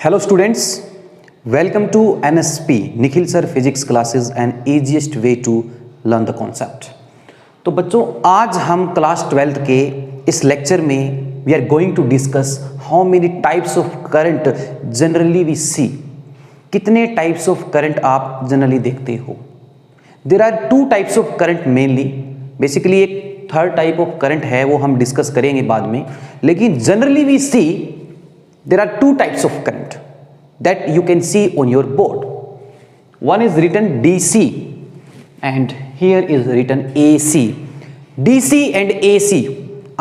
Hello students, welcome to NSP Nikhil Sir Physics Classes and easiest way to learn the concept। तो बच्चों आज हम class 12th के इस लेक्चर में we are going to discuss how many types of current generally we see. कितने types of current आप generally देखते हो? There are two types of current mainly. Basically एक थर्ड टाइप ऑफ करंट है, वो हम डिस्कस करेंगे बाद में, लेकिन generally we see there are two types of current that you can see on your board. One is written DC and here is written AC. DC and AC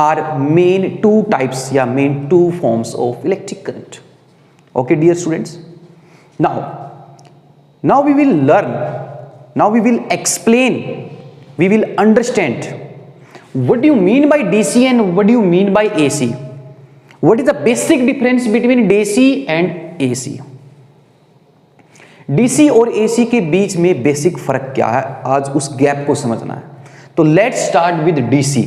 are main two types या main two forms of electric current. Okay dear students, now we will learn, now we will explain, we will understand what do you mean by DC and what do you mean by AC. What is the basic difference between DC and AC? DC और AC के बीच में basic फर्क क्या है, आज उस gap को समझना है। तो लेट्स स्टार्ट विद DC।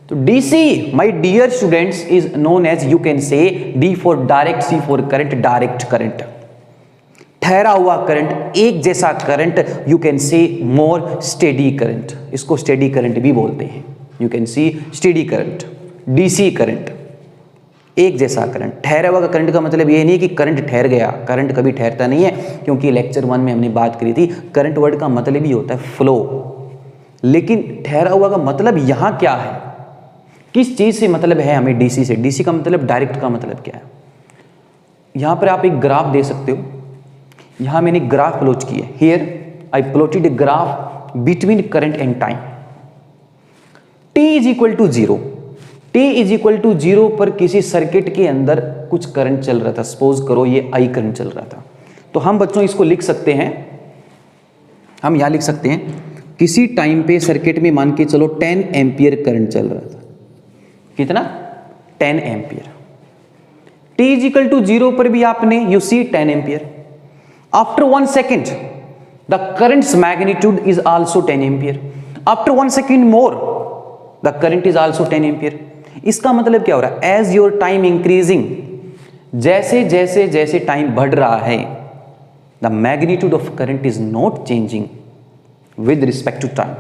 तो DC my dear students is known as, you can say D for direct, C for current, direct current, ठहरा हुआ करंट, एक जैसा current, you can say more steady current, इसको स्टेडी करंट भी बोलते हैं। You can see steady current, DC current, एक जैसा करंट। ठहरा हुआ का करंट का मतलब ये नहीं कि करंट ठहर गया, करंट कभी ठहरता नहीं है, क्योंकि लेक्चर 1 में हमने बात करी थी करंट वर्ड का मतलब ही होता है फ्लो। लेकिन ठहरा हुआ का मतलब यहाँ क्या है, किस चीज से मतलब है हमें DC से? DC का मतलब डायरेक्ट का मतलब क्या है? यहाँ पर आप एक ग्राफ दे सकते हो। यहाँ मैंने ग्राफ प्लॉट की है। Here I plotted a graph between current and time. T is equal to 0, T is equal to 0 पर किसी सर्किट के अंदर कुछ करंट चल रहा था। सपोज करो ये I करंट चल रहा था, तो हम बच्चों इसको लिख सकते हैं, हम यहां लिख सकते हैं किसी टाइम पे सर्किट में मान के चलो 10 एम्पियर करंट चल रहा था। कितना? 10 ampere. T is equal to 0 पर भी आपने you see 10 ampere. After 1 second the current's magnitude is also 10 ampere. After 1 second more the current is also 10 ampere. इसका मतलब क्या हो रहा है? एज योर टाइम इंक्रीजिंग, जैसे जैसे जैसे टाइम बढ़ रहा है, the magnitude of current is not changing with respect to time.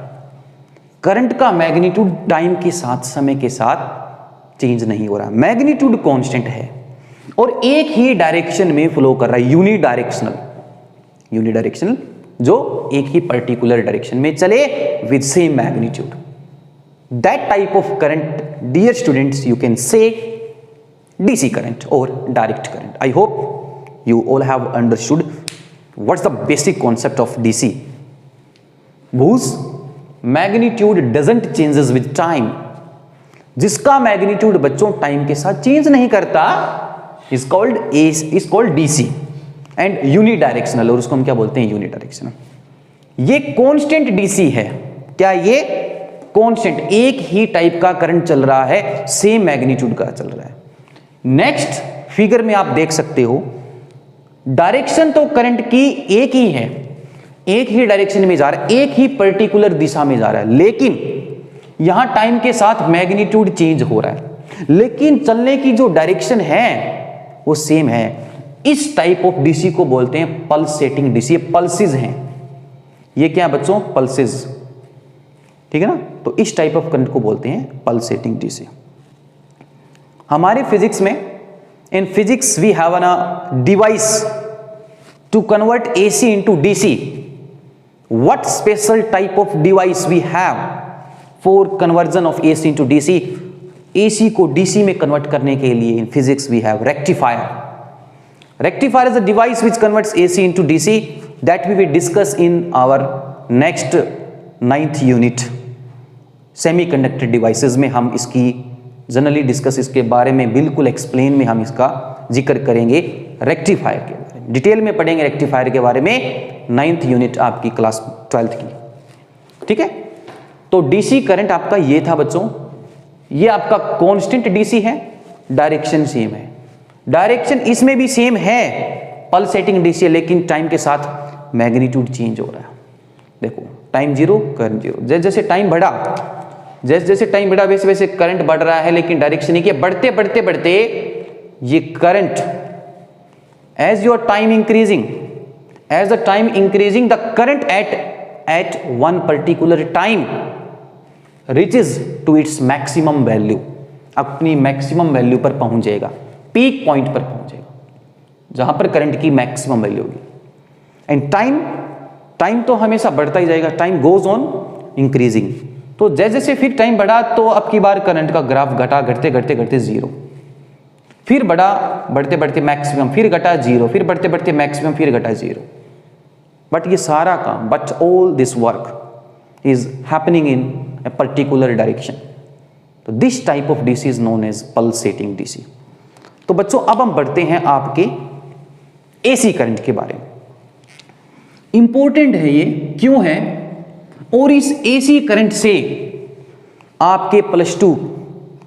Current का मैग्नीट्यूड टाइम के साथ, समय के साथ चेंज नहीं हो रहा, मैग्नीट्यूड कांस्टेंट है और एक ही डायरेक्शन में फ्लो कर रहा है। यूनिडायरेक्शनल जो एक ही पर्टिकुलर डायरेक्शन में चले with same magnitude. That type of current, dear students, you can say DC current or direct current. I hope you all have understood what's the basic concept of DC. Whose magnitude doesn't changes with time. जिसका magnitude बच्चों time के साथ change नहीं करता is called DC and unidirectional, और उसको हम क्या बोलते हैं? यूनिडायरेक्शनल। ये कांस्टेंट DC है। क्या ये कांस्टेंट? एक ही टाइप का करंट चल रहा है, सेम मैग्नीट्यूड का चल रहा है। नेक्स्ट फिगर में आप देख सकते हो, डायरेक्शन तो करंट की एक ही है, एक ही डायरेक्शन में जा रहा है, एक ही पर्टिकुलर दिशा में जा रहा है, लेकिन यहां टाइम के साथ मैग्नीट्यूड चेंज हो रहा है, लेकिन चलने की जो डायरेक्शन है वो सेम है। इस टाइप ऑफ DC को बोलते हैं पल्सेटिंग DC। ये पल्सेस हैं, ये क्या है बच्चों? पल्सेस, ठीक है ना? तो इस टाइप ऑफ करंट को बोलते हैं पल्सेटिंग DC। हमारे फिजिक्स में, in physics we have a device to convert AC into DC। What special type of device we have for conversion of AC into DC? AC को DC में convert करने के लिए in physics we have rectifier. Rectifier is a device which converts AC into DC that we will discuss in our next 9th unit. Semiconductor devices में हम इसकी generally discuss, इसके बारे में बिल्कुल एक्सप्लेन में हम इसका जिक्र करेंगे। रेक्टिफायर के बारे में डिटेल में पढ़ेंगे, रेक्टिफायर के बारे में 9th यूनिट आपकी क्लास 12th की, ठीक है? तो DC करंट आपका ये था बच्चों, ये आपका कांस्टेंट DC है, डायरेक्शन सेम है। डायरेक्शन इसमें भी सेम है, पल्सेटिंग DC है, लेकिन टाइम के साथ मैग्नीट्यूड चेंज हो रहा है। देखो टाइम 0 करंट 0, जैसे जैसे टाइम बढ़ा, जैसे जैसे टाइम बढ़ा वैसे वैसे करंट बढ़ रहा है, लेकिन डायरेक्शन ही बढ़ते बढ़ते बढ़ते ये current as your time increasing, as the time increasing, the current at one particular time reaches to its maximum value, अपनी मैक्सिमम वैल्यू पर पहुंच जाएगा, पीक पॉइंट पर पहुंच जाएगा, जहां पर करंट की मैक्सिमम वैल्यू होगी. एंड टाइम तो हमेशा बढ़ता ही जाएगा, टाइम गोज ऑन इंक्रीजिंग. तो जैसे जैसे फिर टाइम बढ़ा तो अब की बार करंट का ग्राफ घटा, घटते घटते घटते जीरो, फिर बढ़ा, बढ़ते बढ़ते मैक्सिमम, फिर घटा जीरो, फिर बढ़ते बढ़ते मैक्सिमम, फिर घटा जीरो. बट ये सारा काम, but all this work is happening in a particular direction. तो this type of DC is known as pulsating DC. तो बच्चों अब हम बढ़ते हैं आपके एसी करंट के बारे में. इंपॉर्टेंट है ये, क्यों है? और इस एसी करंट से आपके +2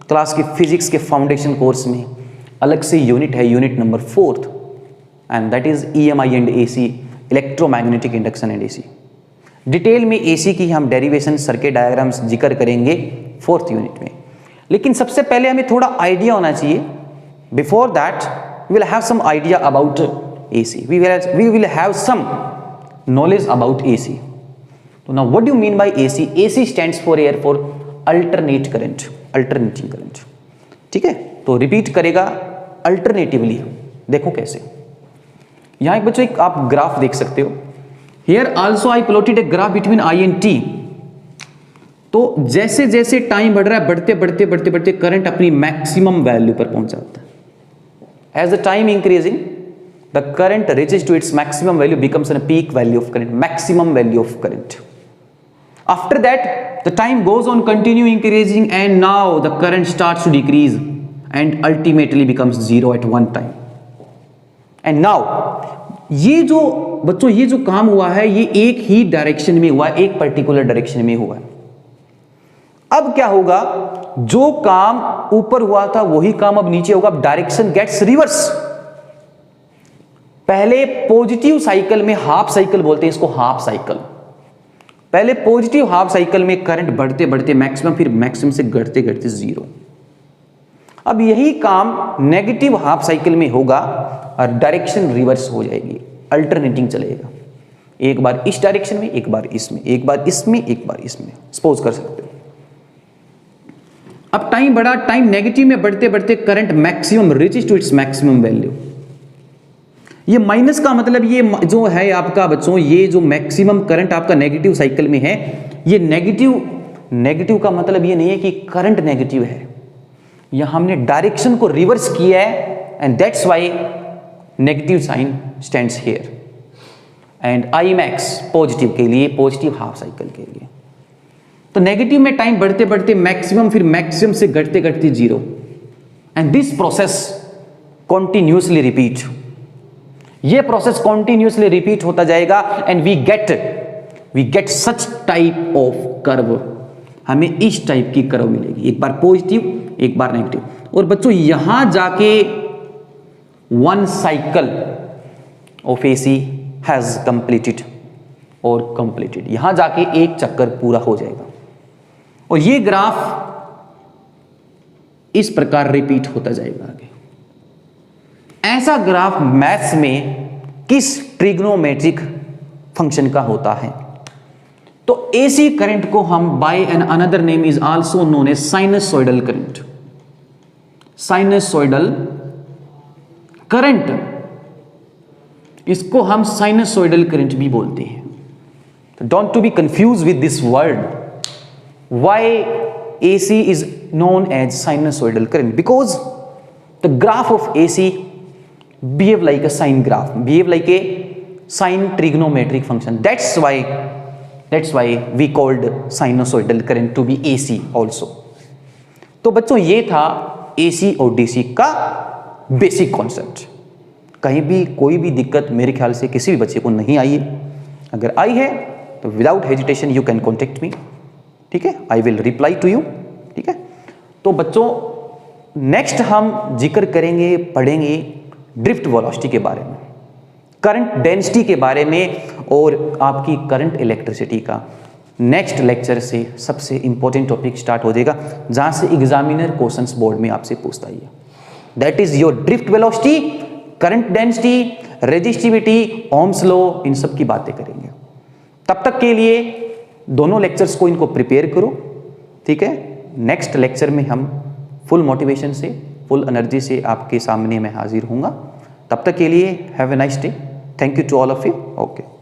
क्लास के फिजिक्स के फाउंडेशन कोर्स में अलग से यूनिट है, unit number 4th, and that is EMI and AC, electromagnetic induction and AC. Detail में AC की हम डेरिवेशन, सर्किट डायग्राम्स जिक्र करेंगे 4th यूनिट में. लेकिन सबसे पहले हमें थोड़ा आइडिया होना चाहिए. Before that we will have some idea about AC, we will have some knowledge about AC. So now what do you mean by AC? AC stands for here for alternate current, alternating current. ठीक है, तो repeat करेगा alternatively. देखो कैसे, यहां एक बच्चों एक आप ग्राफ देख सकते हो. Here also I plotted a graph between I and T. तो जैसे जैसे टाइम बढ़ रहा है, बढ़ते बढ़ते बढ़ते बढ़ते करंट अपनी मैक्सिमम वैल्यू पर पहुंच जाता है. As the time increasing, the current reaches to its maximum value, becomes a peak value of current, maximum value of current. After that, the time goes on continue increasing, and now the current starts to decrease and ultimately becomes zero at one time. And now, ये जो बच्चों ये जो काम हुआ है, ये एक ही डायरेक्शन में हुआ है, एक पर्टिकुलर डायरेक्शन में हुआ है. अब क्या होगा? जो काम ऊपर हुआ था वही काम अब नीचे होगा. Direction gets reverse. पहले पॉजिटिव साइकिल में, हाफ साइकिल बोलते हैं इसको, हाफ साइकिल, पहले पॉजिटिव हाफ साइकिल में करंट बढ़ते बढ़ते मैक्सिमम, फिर मैक्सिमम से घटते घटते जीरो. अब यही काम नेगेटिव हाफ साइकिल में होगा और डायरेक्शन रिवर्स हो जाएगी, अल्टरनेटिंग चलेगा. एक बार इस डायरेक्शन में, एक बार इसमें, एक बार इसमें, एक बार इसमें. सपोज कर सकते हो अब टाइम बढ़ा, टाइम नेगेटिव में बढ़ते बढ़ते current maximum reaches to its maximum value. ये माइनस का मतलब ये जो है आपका बच्चों, ये जो मैक्सिमम करंट आपका नेगेटिव साइकिल में है, ये नेगेटिव का मतलब ये नहीं है कि करंट नेगेटिव है. यहां हमने डायरेक्शन को रिवर्स किया है, and that's why negative sign stands here. And I max positive के लिए, पॉजिटिव हाफ साइकिल के लिए. तो नेगेटिव में टाइम बढ़ते बढ़ते मैक्सिमम, फिर मैक्सिमम से घटते घटते zero. And this process continuously repeat. ये प्रोसेस कॉन्टिन्यूसली रिपीट होता जाएगा, and we get such type of curve. हमें इस टाइप की कर्व मिलेगी, एक बार पॉजिटिव, एक बार नेगेटिव. और बच्चों यहां जाके one cycle of AC has completed और कंप्लीटेड. यहां जाके एक चक्कर पूरा हो जाएगा. और ये ग्राफ इस प्रकार रिपीट होता जाएगा आगे. ऐसा ग्राफ मैथ्स में किस ट्रिग्नोमेट्रिक फंक्शन का होता है? तो AC करंट को हम by an another name is also known as sinusoidal current. Sinusoidal current, इसको हम साइनसोइडल करंट भी बोलते हैं. Don't to be confuse with this word. Why AC is known as sinusoidal current? Because the graph of AC behave like a sine graph, behave like a sine trigonometric function. That's why we called sinusoidal current to be AC also. तो बच्चों ये था AC और DC का basic concept. कहीं भी कोई भी दिक्कत मेरे ख्याल से किसी भी बच्चे को नहीं आई है. अगर आई है तो without hesitation you can contact me. ठीक है, I will reply to you. ठीक है, तो बच्चों नेक्स्ट हम जिक्र करेंगे, पढ़ेंगे ड्रिफ्ट वेलोसिटी के बारे में, करंट डेंसिटी के बारे में, और आपकी करंट इलेक्ट्रिसिटी का. नेक्स्ट लेक्चर से सबसे इंपॉर्टेंट टॉपिक स्टार्ट हो जाएगा, जहां से एग्जामिनर क्वेश्चंस बोर्ड में आपसे पूछता है. That is your drift velocity, current density, resistivity, Ohm's law, इन सब की बातें करेंगे। तब तक के लिए दोनों लेक्चर्स को इनको प्रिपेयर करो, ठीक है। नेक्स्ट लेक्चर में हम फुल मोटिवेशन से, फुल एनर्जी से आपके सामने मैं हाजिर हूँगा। तब तक के लिए have a nice day. Thank you to all of you. Okay.